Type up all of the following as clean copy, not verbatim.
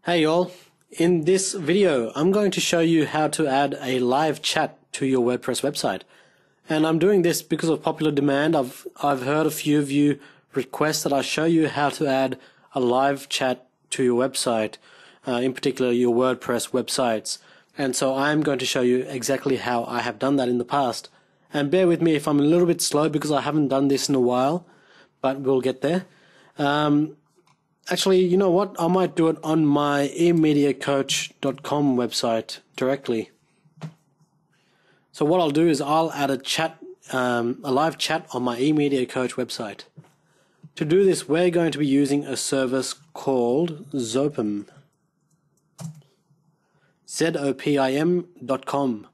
Hey y'all, in this video I'm going to show you how to add a live chat to your WordPress website. And I'm doing this because of popular demand. I've heard a few of you request that I show you how to add a live chat to your website, in particular your WordPress websites. And so I'm going to show you exactly how I have done that in the past. And bear with me if I'm a little bit slow because I haven't done this in a while, but we'll get there. Actually, you know what? I might do it on my eMediaCoach.com website directly. So what I'll do is I'll add a live chat on my eMediaCoach website. To do this, we're going to be using a service called Zopim. Zopim.com.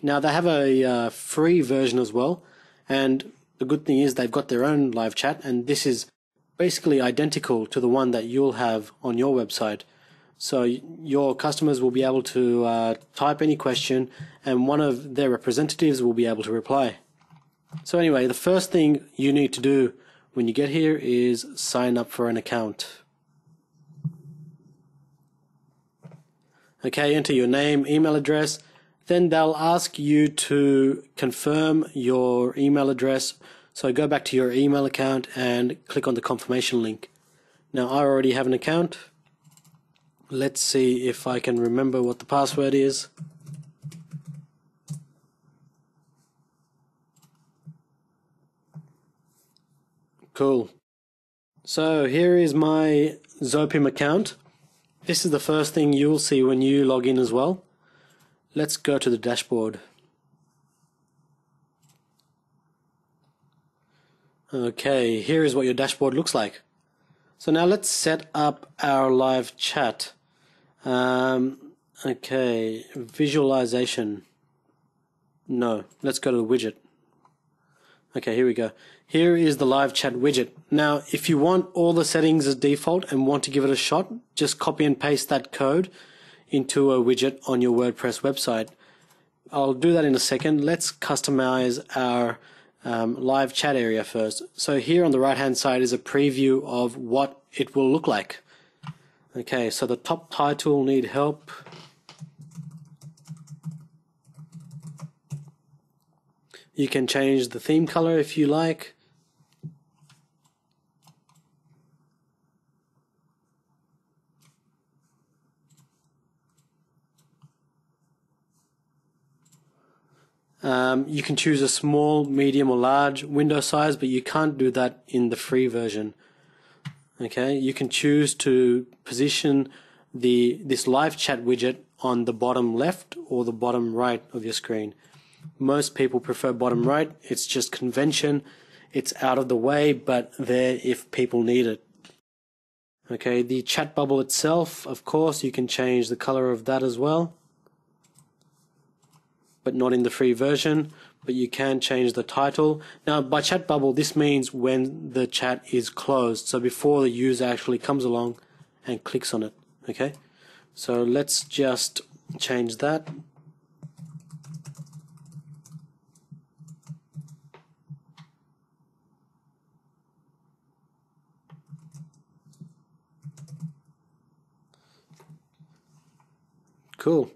Now they have a free version as well, and the good thing is they've got their own live chat, and this is basically identical to the one that you'll have on your website. So your customers will be able to type any question and one of their representatives will be able to reply. So anyway, the first thing you need to do when you get here is sign up for an account. Okay, enter your name, email address. Then they'll ask you to confirm your email address. So go back to your email account and click on the confirmation link. Now I already have an account. Let's see if I can remember what the password is. Cool. So here is my Zopim account. This is the first thing you'll see when you log in as well. Let's go to the dashboard. Okay, here is what your dashboard looks like. So now let's set up our live chat. Okay, visualization. No, let's go to the widget. Okay, here we go. Here is the live chat widget. Now, if you want all the settings as default and want to give it a shot, just copy and paste that code into a widget on your WordPress website. I'll do that in a second. Let's customize our live chat area first. So here on the right hand side is a preview of what it will look like. Okay, so the top title, need help. You can change the theme color if you like. You can choose a small, medium or large window size, but you can't do that in the free version. Okay, you can choose to position this live chat widget on the bottom left or the bottom right of your screen. Most people prefer bottom right. It's just convention. It's out of the way, but there if people need it. Okay, the chat bubble itself, of course, you can change the color of that as well, but not in the free version. But you can change the title. Now by chat bubble, this means when the chat is closed, so before the user actually comes along and clicks on it. Okay, so let's just change that. Cool.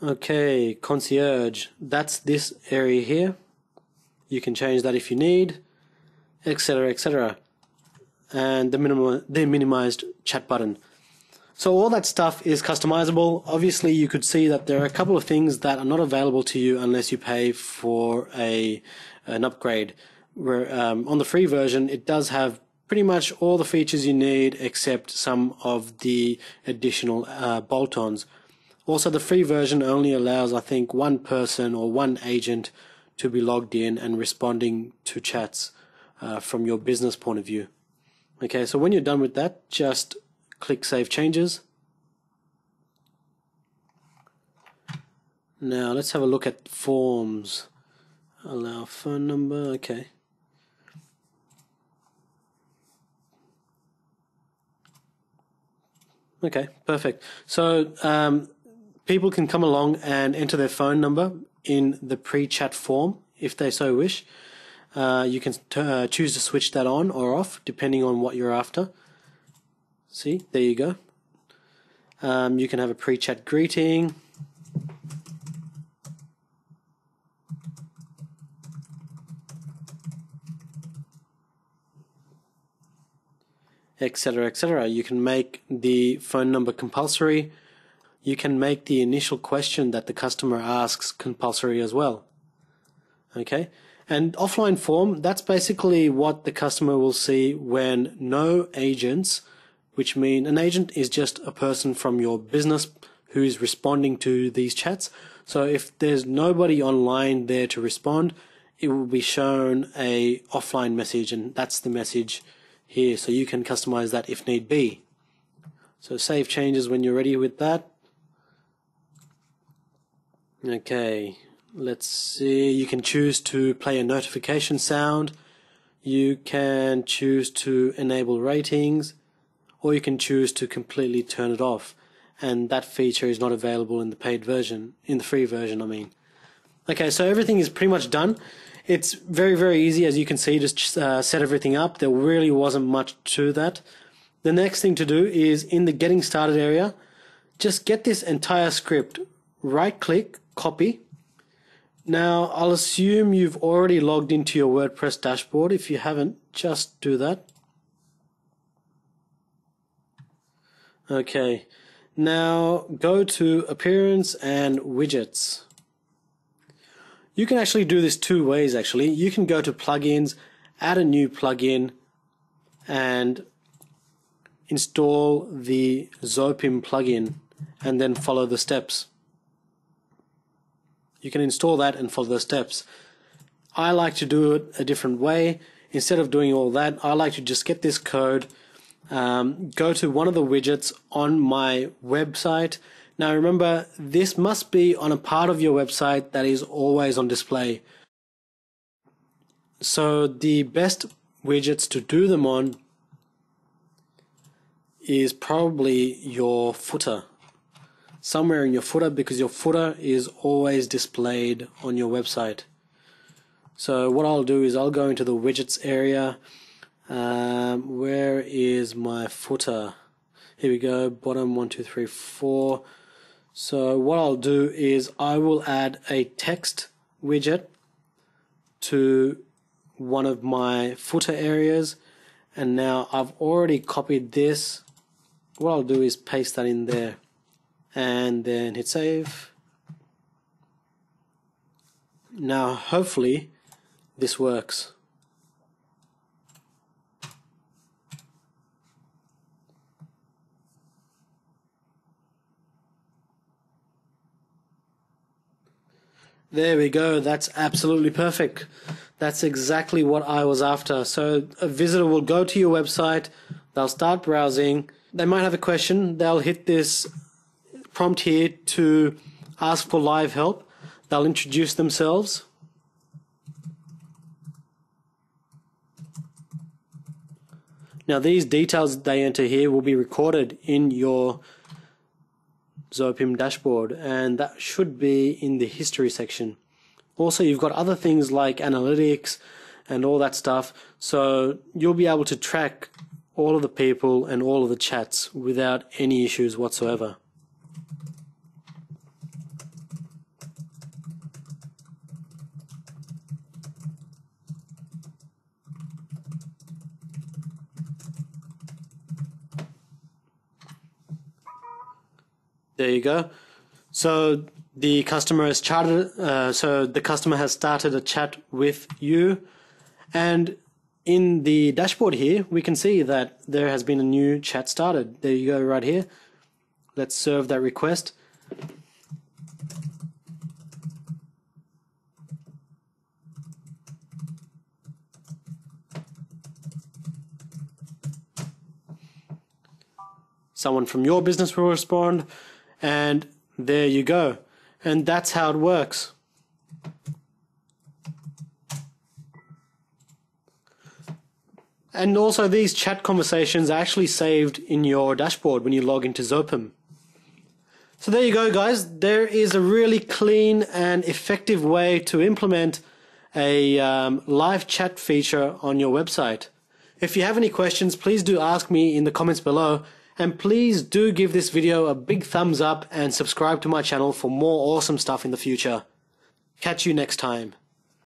Okay, concierge, that's this area here. You can change that if you need, etc., etc. And the minimized chat button. So all that stuff is customizable. Obviously, you could see that there are a couple of things that are not available to you unless you pay for an upgrade. Where on the free version, it does have pretty much all the features you need except some of the additional bolt-ons. Also, the free version only allows, I think, one person or one agent to be logged in and responding to chats from your business point of view. Okay, so when you're done with that, just click Save Changes. Now, let's have a look at forms. Allow phone number, okay. Okay, perfect. So, people can come along and enter their phone number in the pre-chat form if they so wish. You can choose to switch that on or off depending on what you're after. See, there you go. You can have a pre-chat greeting. Etc, etc. You can make the phone number compulsory. You can make the initial question that the customer asks compulsory as well. Okay, and offline form, that's basically what the customer will see when no agents, which mean an agent is just a person from your business who is responding to these chats. So if there's nobody online there to respond, it will be shown a offline message, and that's the message here, so you can customize that if need be. So save changes when you're ready with that. Okay, let's see, you can choose to play a notification sound, you can choose to enable ratings, or you can choose to completely turn it off, and that feature is not available in the paid version, in the free version I mean. Okay, so everything is pretty much done. It's very, very easy, as you can see, just set everything up. There really wasn't much to that. The next thing to do is in the getting started area, just get this entire script, right click, copy. Now I'll assume you've already logged into your WordPress dashboard. If you haven't, just do that. Okay, now go to Appearance and Widgets. You can actually do this two ways actually. You can go to Plugins, add a new plugin, and install the Zopim plugin, and then follow the steps. You can install that and follow the steps. I like to do it a different way. Instead of doing all that, I like to just get this code, go to one of the widgets on my website. Now remember, this must be on a part of your website that is always on display. So the best widgets to do them on is probably your footer. Somewhere in your footer, because your footer is always displayed on your website. So what I'll do is I'll go into the widgets area. Where is my footer? Here we go, bottom 1, 2, 3, 4. So what I'll do is I will add a text widget to one of my footer areas, and now I've already copied this. What I'll do is paste that in there and then hit save. Now hopefully this works. There we go, that's absolutely perfect. That's exactly what I was after. So a visitor will go to your website, they'll start browsing, they might have a question, they'll hit this prompt here to ask for live help, they'll introduce themselves. Now these details they enter here will be recorded in your Zopim dashboard, and that should be in the history section. Also, you've got other things like analytics and all that stuff, so you'll be able to track all of the people and all of the chats without any issues whatsoever. There you go. So the customer has started a chat with you, and in the dashboard here we can see that there has been a new chat started. There you go, right here. Let's serve that request. Someone from your business will respond, and there you go. And that's how it works. And also these chat conversations are actually saved in your dashboard when you log into Zopim. So there you go, guys. There is a really clean and effective way to implement a live chat feature on your website. If you have any questions, please do ask me in the comments below, And please do give this video a big thumbs up and subscribe to my channel for more awesome stuff in the future. Catch you next time.